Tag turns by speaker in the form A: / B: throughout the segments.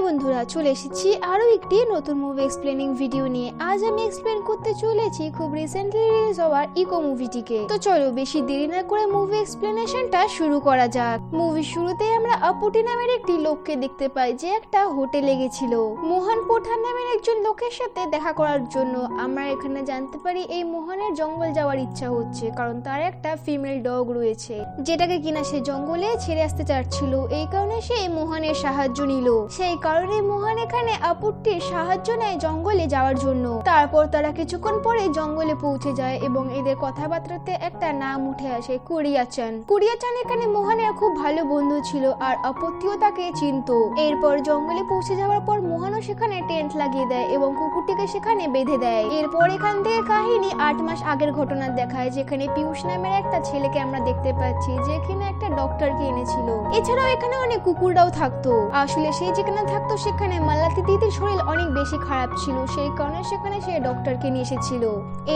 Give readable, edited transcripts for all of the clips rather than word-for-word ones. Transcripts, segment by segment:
A: High বন্ধুরা, চলে এসেছি আরো একটি নতুন মুভি এক্সপ্লেনিং ভিডিও নিয়ে। আজ আমি এক্সপ্লেন করতে চলেছি খুব রিসেন্টলি রিলিজ হওয়ার ইকো মুভিটিকে। তো চলো বেশি দেরি না করে মুভি এক্সপ্লেনেশনটা শুরু করা যাক। মুভির শুরুতেই আমরা আপুটি নামের একটি লোককে দেখতে পাই যে একটা হোটেলে গেছিল মোহন পঠান নামের একজন লোকের সাথে দেখা করার জন্য। আমরা এখানে জানতে পারি এই মোহনের জঙ্গল যাওয়ার ইচ্ছা হচ্ছে, কারণ তার একটা ফিমেল ডগ রয়েছে যেটাকে কিনা সে জঙ্গলে ছেড়ে আসতে চাচ্ছিল। এই কারণে সে মোহনের সাহায্য নিল। সেই কারণে মোহন এখানে আপুটির সাহায্য নেয় জঙ্গলে যাওয়ার জন্য। তারপর তারা কিছুক্ষণ পরে জঙ্গলে পৌঁছে যায় এবং এদের কথাবার্তাতে একটা নাম উঠে আসে, কুরিয়াচান। কুরিয়াচান এখানে মোহনের খুব ভালো বন্ধু ছিল আর আপুটিও তাকে চিনতো। এরপর জঙ্গলে পৌঁছে যাওয়ার পর মোহনও সেখানে টেন্ট লাগিয়ে দেয় এবং কুকুরটিকে সেখানে বেঁধে দেয়। এরপর এখান থেকে কাহিনী 8 মাস আগের ঘটনা দেখায়, যেখানে পিয়ুষ নামের একটা ছেলেকে আমরা দেখতে পাচ্ছি যে কিনা একটা ডক্টরকে এনেছিল। এছাড়াও এখানে অনেক কুকুররাও থাকতো। আসলে সেই যেখানে থাকতো সেখানে মালতী দিদির শরীর অনেক বেশি খারাপ ছিল, সেই কারণে সেখানে সে ডক্টরকে নিয়ে এসেছিল।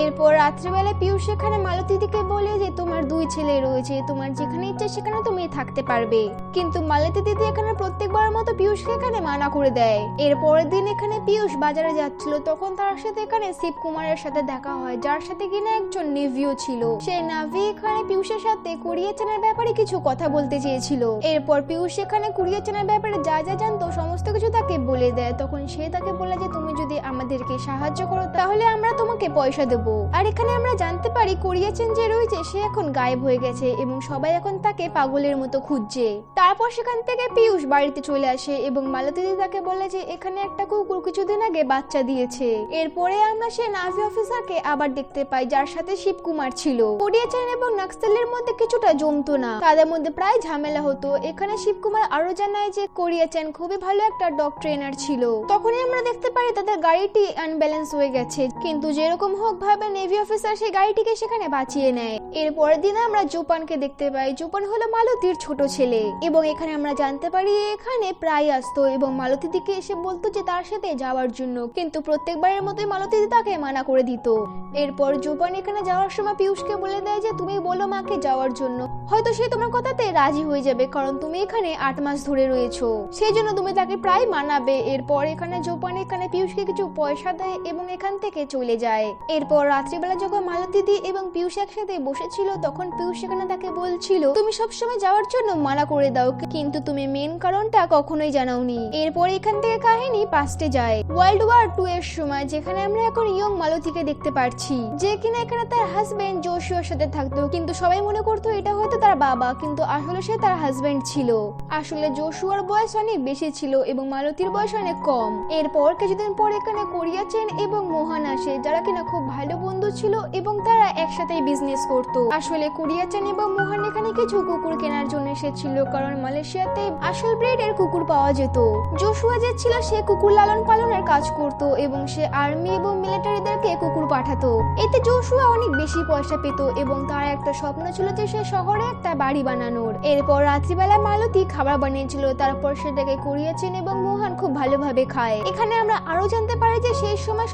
A: এরপর রাত্রিবেলা পিয়ুষ সেখানে মালতী দিদিকে বলে যে তোমার 2 ছেলে রয়েছে, তোমার যেখানে ইচ্ছা সেখানে তুমি থাকতে পারবে। কিন্তু মালতী দিদি এখানে প্রত্যেকবার মতো পিয়ুষকে এখানে মানা করে দেয়। এরপরের দিন এখানে পিয়ুষ বাজারে যাচ্ছিল, তখন তার সাথে এখানে শিব কুমারের সাথে দেখা হয়, যার সাথে কিনা একজন নেভিও ছিল। সেই নাভি এখানে পিয়ুষের সাথে কুরিয়াচানের ব্যাপারে কিছু কথা বলতে চেয়েছিল। এরপর পিয়ুষ এখানে কুরিয়াচানের ব্যাপারে যা যা জানতো সমস্ত কিছু তাকে বলে দেয়। তখন সে তাকে বলে যে তুমি যদি আমাদেরকে সাহায্য করো তাহলে আমরা তোমাকে পয়সা দেবো। আর এখানে আমরা জানতে পারি কুরিয়াচান যে রয়েছে সে এখন গায়েব হয়ে গেছে এবং সবাই এখন তাকে পাগলের মতো খুঁজছে। তারপর সেখান থেকে পিয়ুষ বাড়িতে চলে আসে এবং মালতী দিদি তাকে বলে যে এখানে একটা কুকুর কিছুদিন আগে বাচ্চা দিয়েছে। এরপরে আমরা সেই নাভি অফিসারকে আবার দেখতে পাই যার সাথে শিবকুমার ছিল। কুরিয়াচান এবং নাক্সেলের মধ্যে কিছুটা জমতো না, তাদের মধ্যে প্রায় ঝামেলা হতো। এখানে শিবকুমার আরো জানায় যে কুরিয়াচান খুবই ভালো একটা ডগ ট্রেনার ছিল। তখনই আমরা দেখতে পারি তাদের গাড়িটি আনব্যালেন্স হয়ে গেছে, কিন্তু যেরকম হোক ভাবে নেভি অফিসার সেই গাড়িটিকে সেখানে বাঁচিয়ে নেয়। এরপরের দিন আমরা জোপানকে দেখতে পাই। জোপান হলো মালতীর ছোট ছেলে এবং এখানে আমরা জানতে পারি এখানে প্রায় আসতো এবং মালতী দিকে এসে বলতো যে তার সাথে যাওয়ার জন্য, কিন্তু প্রত্যেকবারের মতোই মালতী তাকে মানা করে দিত। এরপর জোপান এখানে যাওয়ার সময় পিয়ুষকে বলে দেয় যে তুমি বলো মাকে যাওয়ার জন্য, হয়তো সে তোমার কথাতে রাজি হয়ে যাবে, কারণ তুমি এখানে 8 মাস ধরে রয়েছো, সেই জন্য তুমি তাকে প্রায় মানাবে। এরপর এখানে জোপান এখানে পিয়ুষকে কিছু পয়সা দেয় এবং এখান থেকে চলে যায়। এরপর রাত্রিবেলা যখন মালতী দি এবং পিয়ুষ একসাথে বসেছিল তখন পিয়ুষ এখানে তাকে বলছিল তুমি সবসময় যাওয়ার জন্য মানা করে দাও, কিন্তু তুমি মেন কারণটা কখনোই জানাওনি। এরপর এখান থেকে কাহিনী পাস্টে যায় ওয়ার্ল্ড ওয়ার 2 এর সময়, যেখানে আমরা এখন ইয়ং মালতীকে দেখতে পাচ্ছি যে কিনা এখানে তার হাজবেন্ড জোশুয়ার সাথে থাকতো, কিন্তু সবাই মনে করতো এটা হয়তো তার বাবা, কিন্তু আসলে সে তার হাজবেন্ড ছিল। আসলে জোশুয়ার বয়স অনেক বেশি ছিল এবং মালতীর বয়স অনেক কম। এরপর কিছুদিন পর এখানে কুরিয়াচান এবং মোহন আসে, যারা কিনা খুব ভালো বন্ধু ছিল এবং তারা একসাথেই বিজনেস করতো। আসলে কুরিয়াচান এবং মোহন এখানে কিছু কুকুর কেনার জন্য এসেছিল, কারণ মালয়েশিয়াতে আসল ব্রিডের কুকুর পাওয়া যেত। জোশুয়া যে ছিল সে কুকুর লালন পালনের কাজ করত এবং সে আর্মি এবং মিলিটারিদেরকে কুকুর পাঠাতো। এতে জোশুয়া অনেক বেশি পয়সা পেত এবং তার একটা স্বপ্ন ছিল যে সে শহরে একটা বাড়ি বানানোর। এরপর রাত্রিবেলা মালতী খাবার বানিয়েছিল, তারপর সেটাকে কুরিয়াচান এবং মোহন খুব ভালোভাবে খায়। এখানে আমরা আরো জানতে পারি যে সেই সময়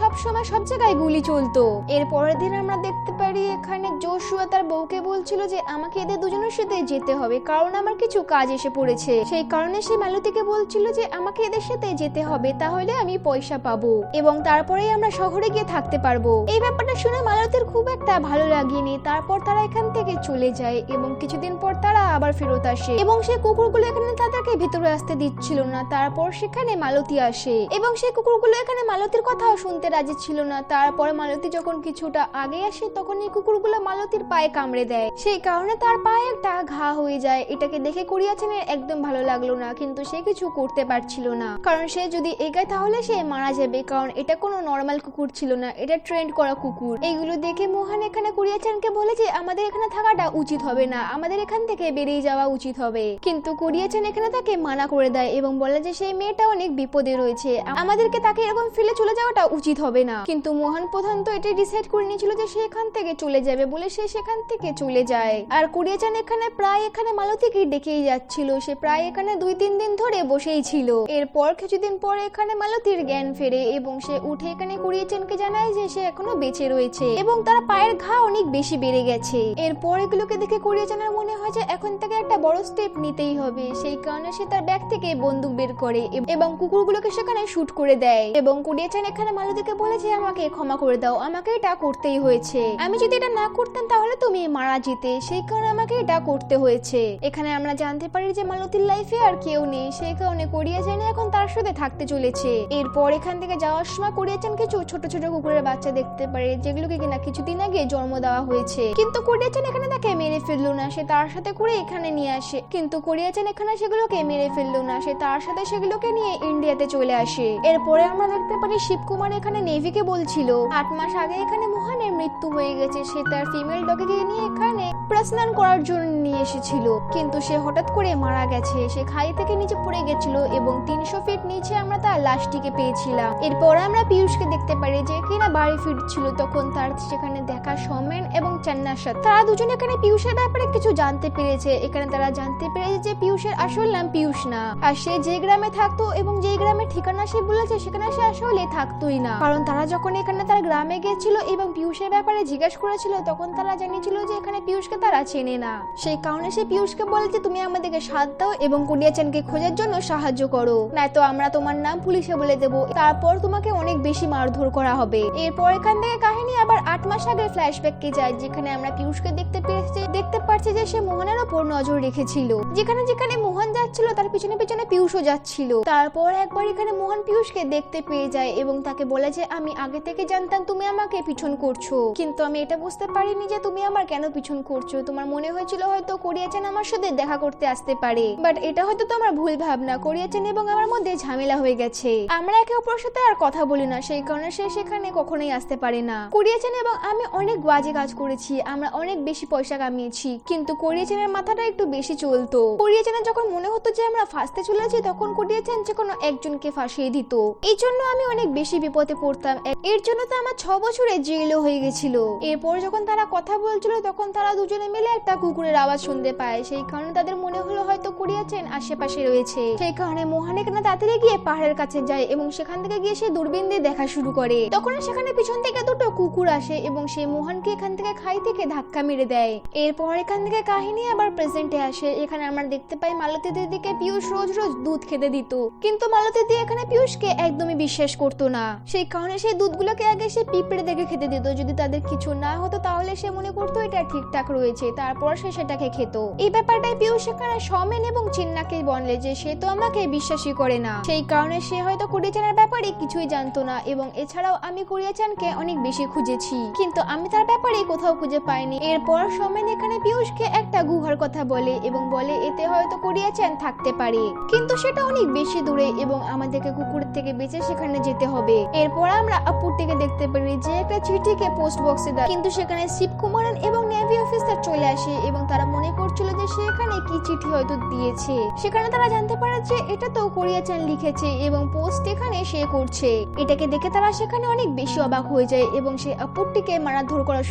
A: সব জায়গায় গুলি চলতো। এর পরের দিন আমরা দেখতে পারি এখানে জোশুয়া তার বউকে বলছিল যে আমাকে এদের দুজনের সাথে যেতে হবে, কারণ আমার কিছু কাজ এসে পড়েছে। সেই কারণে সে মালতীকে বলছিল যে আমাকে এদের সাথে যেতে হবে, তাহলে আমি পয়সা পাবো এবং তারপরেই আমরা শহরে গিয়ে থাকতে পারবো। এই ব্যাপারটা শুনে মালতীর খুব একটা ভালো লাগেনি। তারপর তারা এখান থেকে চলে যায় এবং কিছুদিন পর তারা আবার ফেরত আসে এবং সেই কুকুরগুলো এখানে তাদেরকে ভিতরে আসতে দিচ্ছিল না। তারপর সেখানে মালতী আসে এবং সেই কুকুরগুলো এখানে মালতীর কথাও শুনতে রাজি ছিল না। তারপরে মালতী যখন কিছুটা আগে আসে তখন এই কুকুরগুলো মালতীর পায়ে কামড়ে দেয়, সেই কারণে তার পায়ে একটা ঘা হয়ে যায়। এটাকে দেখে কুরিয়াচানের একদম ভালো লাগলো না, কিন্তু সে কিছু করতে পারছিল না, কারণ সে যদি এগায় তাহলে সে মারা যাবে, কারণ এটা কোনো নর্মাল কুকুর ছিল না, এটা ট্রেন্ড করা কুকুর। এইগুলো দেখে মোহন এখানে কুরিয়াচানকে বলে যে আমাদের এখানে থাকাটা উচিত হবে না, আমাদের এখান থেকে বেরিয়ে যাওয়া উচিত হবে, কিন্তু কুরিয়াচান এখানে তাকে মানা করে দেয় এবং বলে যে সেই মেয়েটা অনেক বিপদে রয়েছে, আমাদেরকে তাকে এরকম ফেলে চলে যাওয়াটা উচিত হবে না। কিন্তু মোহন প্রধান তো এটা ডিসাইড করে নিয়েছিল যে সে এখান থেকে চলে যাবে বলে সে সেখান থেকে চলে যায়। আর কোরিয়া-চান এখানে প্রায় মালতীকে ডেকেই যাচ্ছিল, সে প্রায় এখানে 2-3 দিন ধরে বসেই ছিল। এরপর কিছুদিন পরে এখানে মালতীর জ্ঞান ফেরে এবং সে উঠে এখানে কোরিয়া-চানকে জানায় যে সে এখনো বেঁচে রয়েছে এবং তার পায়ের ঘা অনেক বেশি বেড়ে গেছে। এরপর এগুলোকে দেখে কোরিয়া-চানের মনে হয় যে এখন থেকে একটা বড় স্টেপ নিতেই হবে, সেই কারণে সে তার ব্যাগ থেকে বন্দুক বের করে এবং কুকুরগুলোকে সেখানে শুট করে দেয়। এবং কোরিয়া-চান এখানে মালতীকে বলে যে আমাকে ক্ষমা করে দাও, আমাকে এটা করতেই হয়েছে, আমি যদি এটা না করতাম তাহলে তুমি মারা যেতে, সেই কারণে আমাকে এটা করতে হয়েছে। এখানে আমরা জানতে পারি যে মালতীর লাইফে আর কেউ নেই, সেই কারণে কোরিয়া-চান এখন তার সাথে থাকতে চলেছে। এরপর এখান থেকে যাওয়ার সময় কোরিয়া-চান কিছু ছোট ছোট কুকুরের বাচ্চা দেখতে পারে যেগুলোকে কিনা কিছুদিন আগে জন্ম দেওয়া হয়েছে, কিন্তু কোরিয়া-চান এখানে তাকে মেরে ফেললো না, সে তার সাথে করে এখানে নিয়ে আসে। কিন্তু কোরিয়া-চান এখানে সেগুলোকে মেরে ফেললো না, সে তার সাথে সেগুলোকে নিয়ে ইন্ডিয়াতে চলে আসে। এরপরে আমরা দেখতে পারি শিবকুমার এখানে নেভিকে বলছিল 8 মাস আগে এখানে মোহনের মৃত্যু হয়ে গেছে, সে তার ফিমেল ডগকে নিয়ে এখানে প্রস্নান করার জন্য নিয়ে এসেছিল, কিন্তু সে হঠাৎ করে মারা গেছে, সে খাই থেকে নিচে পড়ে গেছিল এবং 300 ফিট নিচে আমরা তার লাশটিকে পেয়েছিলাম। এরপর আমরা পিয়ুষকে দেখতে পারি যে কিনা বাড়ি ফিরছিল, তখন তার সেখানে দেখা সৌমেন এবং চান্নার সাথে তারা দুজন এখানে পিয়ুষের ব্যাপারে কিছু জানতে পেরেছে। এখানে তারা জানতে পেরেছে যে পিয়ুষের আসল নাম পিয়ুষ না, আর সে যে গ্রামে থাকতো এবং যে গ্রামের ঠিকানা সে বলেছে সেখানে সে আসলে থাকতোই না, কারণ তারা যখন এখানে তার গ্রামে গেছিল এবং পিয়ুষের ব্যাপারে জিজ্ঞাসা করেছিল তখন তারা জানিয়েছিল যে এখানে পিয়ুষকে তারা চেনে না, সেই কারণে সে পিয়ুষকে বলে যে তুমি আমাদেরকে সাথ দাও এবং কোরিয়া-চানকে খোঁজার জন্য সাহায্য করো, নয়তো আমরা তোমার নাম পুলিশে বলে দেব, তারপর তোমাকে অনেক বেশি মারধর করা হবে। এরপর এখান থেকে কাহিনী আবার 8 মাস আগের ফ্ল্যাশব্যাকে যায়, যেখানে আমরা পিয়ুষকে দেখতে পাচ্ছি যে সে মোহনের ওপর নজর রেখেছিল, যেখানে যেখানে মোহন যাচ্ছিল তার পিছনে পিছনে পিয়ুষও যাচ্ছিল। তারপর একবার এখানে মোহন পিয়ুষকে দেখতে পেয়ে যায় এবং তাকে বলে যে আমি আগে থেকে জানতাম তুমি আমাকে পিছন করছো, কিন্তু আমি এটা বুঝতে পারিনি যে তুমি আমার কেন পিছন করছো, তোমার মনে হয়েছিল হয়তো কোরিয়া-চান আমার সাথে দেখা করতে আসতে পারে, বাট এটা হয়তো তোমার ভুল ভাবনা, কোরিয়া-চান এবং আমার মধ্যে ঝামেলা হয়ে গেছে, আমরা একে অপরের সাথে আর কথা বলি না, সেই কারণে সে সেখানে কখনোই আসতে পারে না। কোরিয়া-চান এবং আমি অনেক বাজে কাজ করেছি, আমরা অনেক বেশি পয়সা কামিয়েছি, কিন্তু কোরিয়া-চানের মাথাটা একটু বেশি চলতো, কোরিয়া-চানের যখন মনে হতো যে আমরা ফাঁসতে চলেছি তখন কোরিয়া-চান যে কোনো একজনকে ফাঁসিয়ে দিত, এই জন্য আমি অনেক বেশি বিপদে পড়তাম, এর জন্য তো আমার 6 বছরে জেলও হয়ে গেছিল। এরপর যখন তারা কথা বলছিল তখন তারা দুজনে মিলে একটা কুকুরের আওয়াজ শুনতে পায়, সেই কারণে তাদের মনে হলো হয়তো কোরিয়া-চান আশেপাশে রয়েছে, সেই কারণে মোহন এখানে তাড়াতাড়ি গিয়ে পাহাড়ের কাছে যায় এবং সেখান থেকে গিয়ে সে দূরবীন দিয়ে দেখা শুরু করে, তখন সেখানে পিছন থেকে দুটো কুকুর আসে এবং সে মোহনকে এখান থেকে খাই থেকে ধাক্কা মেরে দেয়। এরপর এখান থেকে কাহিনী আবার প্রেজেন্টে আসে, এখানে আমরা দেখতে পাই মালতী দিদিকে পিয়ুষ রোজ রোজ দুধ খেতে দিত, কিন্তু মালতী দিদি এখানে পিয়ুষকে একদমই বিশ্বাস করতো না, সেই কারণে সেই দুধগুলোকে আগে সে পিঁপড়ে দেখে খেতে দিত, যদি তাদের কিছু না হতো তাহলে সে মনে করতো এটা ঠিকঠাক রয়েছে, তারপর সে সেটাকে খেত। এই ব্যাপারটাই পিয়ুষ এখানে সৌমেন এবং চিন্নাকে বলে যে সে তো আমাকে বিশ্বাসই করে না, সেই কারণে সে হয়তো কোরিয়া-চানের ব্যাপারে কিছুই জানতো না, এবং এছাড়াও আমি কোরিয়া-চানকে অনেক বেশি খুঁজেছি কিন্তু আমি তার ব্যাপারে কোথাও খুঁজে পাইনি। এরপর সৌমেন এখানে পিয়ুষকে একটা গুহার কথা বলে এবং বলে এতে হয়তো কোরিয়া-চান থাকতে পারে, কিন্তু সেটা অনেক বেশি দূরে এবং আমাদেরকে কুকুরের থেকে বেঁচে সেখানে যেতে হবে। এরপর আমরা আপুটিকে দেখতে পারি যে একটা চিঠিকে পোস্ট বক্সে দেয়, কিন্তু সেখানে শিবকুমারন এবং নেভি অফিসার চলে আসে এবং তারা মনে করছিল যে সে এখানে কি চিঠি হয়তো দিয়েছে, সেখানে তারা জানতে পারে যে এটা তো কোরিয়া-চান লিখেছে এবং পোস্ট এখানে সে করছে। এটাকে দেখে তারা সেখানে অনেক বেশি অবাক হয়ে যায় এবং সে আপুটিকে মারধর করা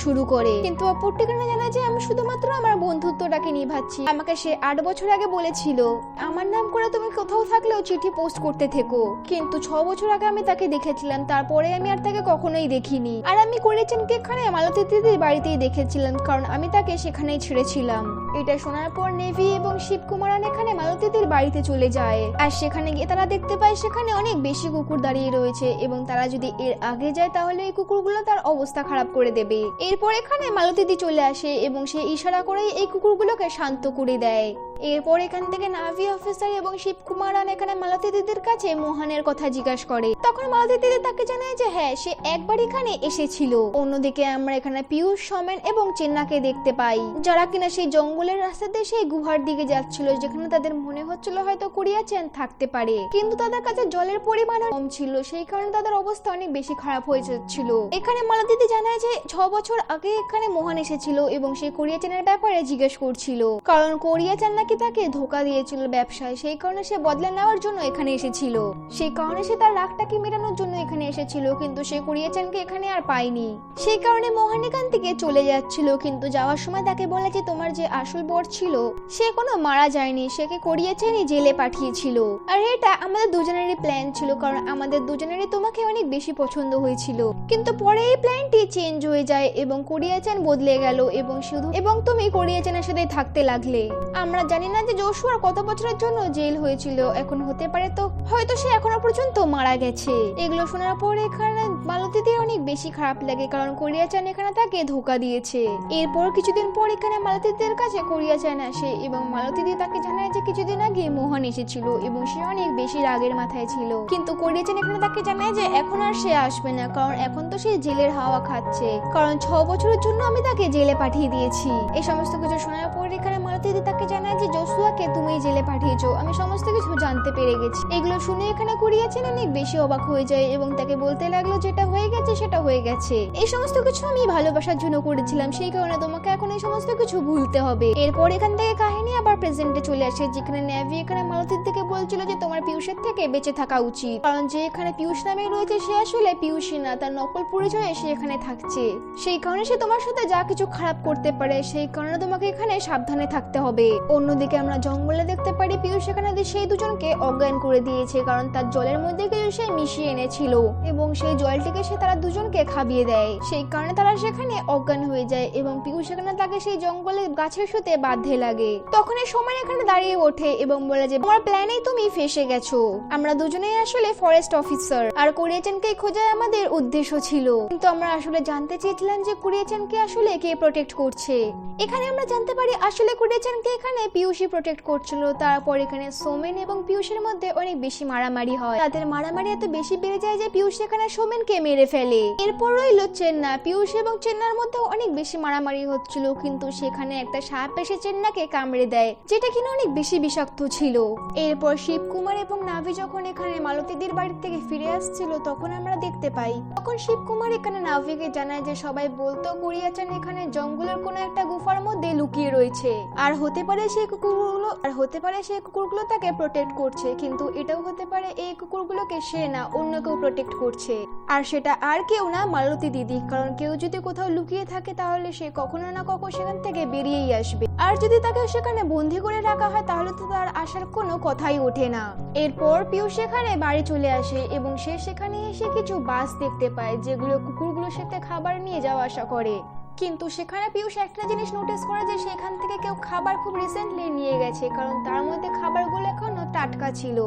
A: শুরু করে, কিন্তু আপুটি কেন জানা যে আমি শুধুমাত্র আমার বন্ধুত্বটাকে নিভাচ্ছি, আমাকে সে 8 বছর আগে বলেছিল আমার নাম করে তুমি কোথাও থাকলেও চিঠি পোস্ট করতে থেকো, কিন্তু 6 বছর আগে আমি তাকে দেখেছিলাম, তারপরে আমি আর তাকে কখনোই দেখিনি, আর আমি কোরিয়া-চানকে এখানে মালতী দিদির বাড়িতেই দেখেছিলাম কারণ আমি তাকে সেখানেই ছেড়েছিলাম। এটা শোনার পর নেভি এবং শিবকুমারন এখানে মালতী দিদির বাড়িতে চলে যায়, আর সেখানে গিয়ে তারা দেখতে পায় সেখানে অনেক বেশি কুকুর দাঁড়িয়ে রয়েছে এবং তারা যদি এর আগে যায় তাহলে এই কুকুরগুলো তার অবস্থা খারাপ করে দেবে। এরপর এখানে মালতী দিদি চলে আসে এবং সে ইশারা করে এই কুকুরগুলোকে শান্ত করে দেয়। এরপর এখান থেকে নাভি অফিসার এবং শিবকুমারন এখানে মালতী দিদির কাছে মোহনের কথা জিজ্ঞাসা করে, তখন মালতী দিদি তাকে জানায় যে হ্যাঁ সে একবার এখানে এসেছিল। অন্যদিকে আমরা এখানে পিয়ুষ, সৌমেন এবং চিন্নাকে দেখতে পাই যারা কিনা সেই জঙ্গলের রাস্তা দিয়ে সেই গুহার দিকে যাচ্ছিল, যেখানে তাদের মনে হচ্ছিল হয়তো কোরিয়া-চান থাকতে পারে, কিন্তু তাদের কাছে জলের পরিমাণ কম ছিল, সেই কারণে তাদের অবস্থা অনেক বেশি খারাপ হয়ে যাচ্ছিল। এখানে মালতী দিদি জানায় যে 6 বছর আগে এখানে মোহন এসেছিল এবং সে কোরিয়া-চানের ব্যাপারে জিজ্ঞেস করছিল, কারণ কোরিয়া-চান নাকি তাকে ধোকা দিয়েছিল ব্যবসায়, সেই কারণে সে বদলা নেওয়ার জন্য এখানে এসেছিল। সেই কারণে সে তার রাগটাকে মেটানোর জন্য এখানে এসেছিল, কিন্তু সে কোরিয়া-চানকে এখানে আর পায়নি। সেই কারণে মোহন এখান থেকে চলে যাচ্ছিল, কিন্তু যাওয়ার সময় তাকে বলে যে তোমার যে আসল বর ছিল সে কোনো মারা যায়নি, সেকে কোরিয়া-চানই জেলে পাঠিয়েছিল। আর এটা আমাদের দুজনেরই প্ল্যান ছিল, কারণ আমাদের দুজনেরই তোমাকে অনেক বেশি পছন্দ হয়েছিল। কিন্তু পরে এই প্ল্যানটি চেঞ্জ হয়ে যায় এবং কোরিয়া-চান বদলে গেল এবং তুমি কোরিয়া-চানের সাথে থাকতে লাগলে। আমরা জানি না যে জোশুয়ার কত বছরের জন্য জেল হয়েছিল, এখন হতে পারে তো হয়তো সে এখনো পর্যন্ত মারা গেছে। এগুলো শোনার পর এখানে মালতীদের অনেক বেশি খারাপ লাগে, কারণ কোরিয়া-চান এখানে তাকে ধোকা দিয়েছে। এরপর কিছুদিন পর এখানে মালতীদের কাছে কোরিয়া-চান আসে এবং মালতীদি তাকে জানায় যে কিছুদিন আগে মোহন এসেছিল এবং সে অনেক বেশি রাগের মাথায় ছিল। কিন্তু কোরিয়া-চান এখানে তাকে জানায় যে এখন আর সে আসবে না, কারণ এখন তো সে জেলের হাওয়া খাচ্ছে, কারণ 6 বছরের জন্য আমি তাকে জেলে পাঠিয়ে দিয়েছি। এই সমস্ত কিছু শোনার পর এখানে মালতীদি তাকে জানায় যে জোশুয়াকে তুমি জেলে পাঠিয়েছো, আমি সমস্ত কিছু জানতে পেরে গেছি। এগুলো শুনে এখানে কোরিয়া-চান অনেক বেশি অবাক হয়ে যায় এবং তাকে বলতে লাগলো যেটা হয়ে গেছে সেটা হয়ে গেছে, এই সমস্ত কিছু আমি ভালোবাসার জন্য করেছিলাম, সেই কারণে তোমাকে এখন এই সমস্ত কিছু ভুলতে হবে। এরপর এখান থেকে কাহিনী আবার প্রেজেন্টে চলে আসে, যেখানে নেভি এখানে মালতীর দিকে বলছিল যে তোমার পিয়ুষের থেকে বেঁচে থাকা উচিত, কারণ যে এখানে পিয়ুষ নামে রয়েছে সে আসলে পিয়ুষই না, তার নকল পরিচয়ে সে এখানে থাকছে, সেই কারণে সে তোমার সাথে যা কিছু খারাপ করতে পারে, সেই কারণে তোমাকে এখানে সাবধানে থাকতে হবে। অন্যদিকে আমরা জঙ্গলে দেখতে পারি পিয়ুষ এখানে সেই দুজনকে অজ্ঞান করে দিয়েছে, কারণ তার জলের মধ্যে কিছু সে মিশিয়ে এনেছিল এবং সেই জলটিকে সে তারা দুজনকে খাবিয়ে দেয়, সেই কারণে তারা সেখানে অজ্ঞান হয়ে যায় এবং পিয়ুষ সেখানে তাকে সেই জঙ্গলে গাছের সাথে বাঁধতে লাগে। তখন এই সময় এখানে দাঁড়িয়ে ওঠে এবং বলে যে তোমার প্ল্যানেই তুমি ফেসে গেছো, আমরা দুজনেই আসলে ফরেস্ট অফিসার আর কোরিয়া-চানকে খোঁজাই আমাদের উদ্দেশ্য ছিল, কিন্তু আমরা আসলে জানতে চেয়েছিলাম যে কোরিয়া-চানকে আসলে কে প্রোটেক্ট করছে। এখানে আমরা জানতে পারি আসলে কোরিয়া-চানকে এখানে পিয়ুষই প্রোটেক্ট করছিল। তারপর এখানে সোমেন এবং পিয়ুষের মধ্যে অনেক বেশি মারামারি হয়, তাদের মারামারি এত বেশি বেড়ে যায় যে পিয়ুষ এখানে সোমেনকে মেরে ফেলে। এরপর রইল চেন্না, পিয়ুষ এবং চেন্নার মধ্যে অনেক বেশি মারামারি হচ্ছিল, কিন্তু সেখানে একটা সাপ এসে চেন্নাকে কামড়ে দেয়, যেটা কিনা অনেক বেশি বিষাক্ত ছিল। এরপর শিবকুমার এবং নাভি যখন এখানে মালতীদের বাড়ি থেকে ফিরে আসছিল তখন আমরা দেখতে পাই তখন শিবকুমার এখানে নাভিকে জানায় যে সবাই বলতো কোরিয়া-চান এখানে জঙ্গলের কোনো একটা গুফার মধ্যে লুকিয়ে রয়েছে, আর হতে পারে সেই কুকুরগুলো তাকে প্রোটেক্ট করছে, কিন্তু এটাও হতে পারে এই কুকুরগুলোকে সে না অন্য কেউ প্রোটেক্ট করছে, আর সেটা আর কেউ না মালতী দিদি, কারণ কেউ যদি কোথাও লুকিয়ে থাকে তাহলে সে কখনো না কখনো সেখান থেকে বেরিয়েই আসবে, আর যদি তাকে সেখানে বন্দি করে রাখা হয় তাহলে তো তার আসার কোনো কথাই ওঠে না। এরপর পিয়ুষ সেখানে বাড়ি চলে আসে এবং সে সেখানে এসে কিছু বাস দেখতে পায় যেগুলো কুকুরগুলোর সাথে খাবার নিয়ে যাওয়া আসা করে, কিন্তু সেখানে পিয়ুষ একটা জিনিস নোটিস করে যে সেখান থেকে কেউ খাবার খুব রিসেন্টলি নিয়ে গেছে, কারণ তার মধ্যে খাবারগুলো এখনো টাটকা ছিল।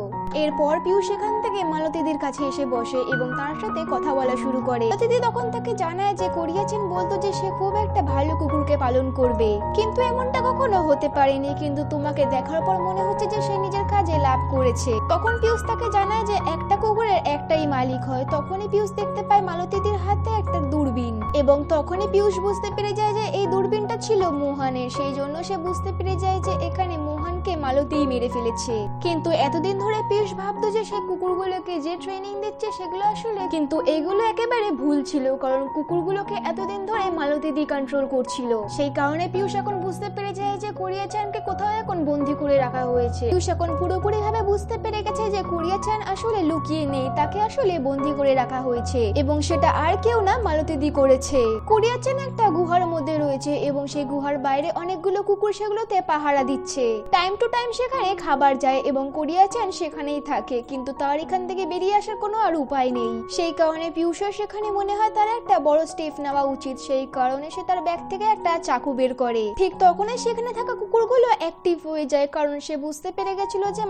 A: এরপর পিয়ুষ সেখান থেকে মালতীদির কাছে এসে বসে এবং তার সাথে কথা বলা শুরু করে। মালতীদি তখন তাকে জানায় যে কোরিয়া-চান বলতো যে সে খুব একটা ভালো কুকুরকে পালন করবে, কিন্তু এমনটা কখনো হতে পারেনি, কিন্তু তোমাকে দেখার পর মনে হচ্ছে যে সে নিজের কাজে লাভ করেছে। তখন পিয়ুষ তাকে জানায় যে একটা কুকুরের একটাই মালিক হয়। তখনই পিয়ুষ দেখতে পায় মালতীদির হাতে একটা দূরবীন এবং তখনই পিয়ুষ বুঝতে পেরে যায় যে এই দূরবীনটা ছিল মোহনের, সেই জন্য সে বুঝতে পেরে যায় যে এখানে মোহনকে মালতীই মেরে ফেলেছে। কিন্তু এতদিন ধরে পিয়ুষ ভাবতো যে সেই কুকুরগুলোকে যে ট্রেনিং দিচ্ছে সেগুলো আসলে কিন্তু এগুলো একেবারে ভুল ছিল, কারণ কুকুরগুলোকে এতদিন ধরে মালতীদি কন্ট্রোল করছিল। সেই কারণে পিয়ুষ এখন বুঝতে পেরে যায় যে কোরিয়া-চানকে কোথাও এখন বন্দি করে রাখা হয়েছে। পিয়ুষ এখন পুরোপুরি ভাবে বুঝতে পেরে গেছে যে কোরিয়া-চান আসলে লুকিয়ে নেই, তাকে আসলে বন্দি করে রাখা হয়েছে এবং সেটা আর কেউ না মালতীদি করেছে। কোরিয়া-চান একটা গুহার মধ্যে রয়েছে এবং সেই গুহার বাইরে অনেকগুলো কুকুর সেগুলোতে পাহারা দিচ্ছে। টাইম টু টাইম সেখানে খাবার যায় এবং কোরিয়া-চান সেখানেই থাকে, কিন্তু তার এখান থেকে বেরিয়ে আসার কোনো আর উপায় নেই। সেই কারণে পিয়ুষের সেখানে মনে হয় তার একটা বড় স্টেপ নেওয়া উচিত, সেই কারণে সে তার ব্যাগ থেকে একটা চাকু বের করে। ঠিক তখনই সেখানে থাকা কুকুরগুলো অ্যাক্টিভ হয়ে যায়, কারণ সে বুঝতে পেরে গেছিল যে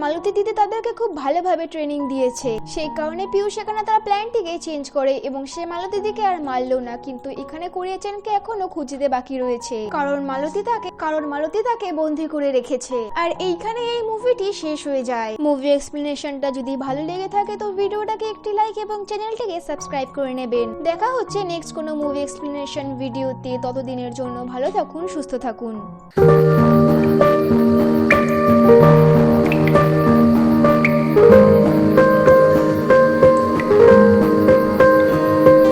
A: মালতী দিদি তাদেরকে খুব ভালোভাবে ট্রেনিং দিয়েছে। সেই কারণে পিয়ুষ সেখানে তার প্ল্যানটিকে চেঞ্জ করে এবং সে মালতী দিদিকে আর মারলো না, কিন্তু এখানে কোরিয়া-চানকে এখনো খুঁজতে বাকি রয়েছে, কারণ মালতী তাকে বন্দি করে রেখেছে। আর এইখানে এই মুভিটি শেষ হয়ে যায়। মুভি এক্সপ্লেনেশনটা যদি ভালো লেগে থাকে তো ভিডিওটাকে একটি লাইক এবং চ্যানেলটিকে সাবস্ক্রাইব করে নেবেন। দেখা হচ্ছে নেক্সট কোনো মুভি এক্সপ্লেনেশন ভিডিওতে, ততদিনের জন্য ভালো থাকুন, সুস্থ থাকুন।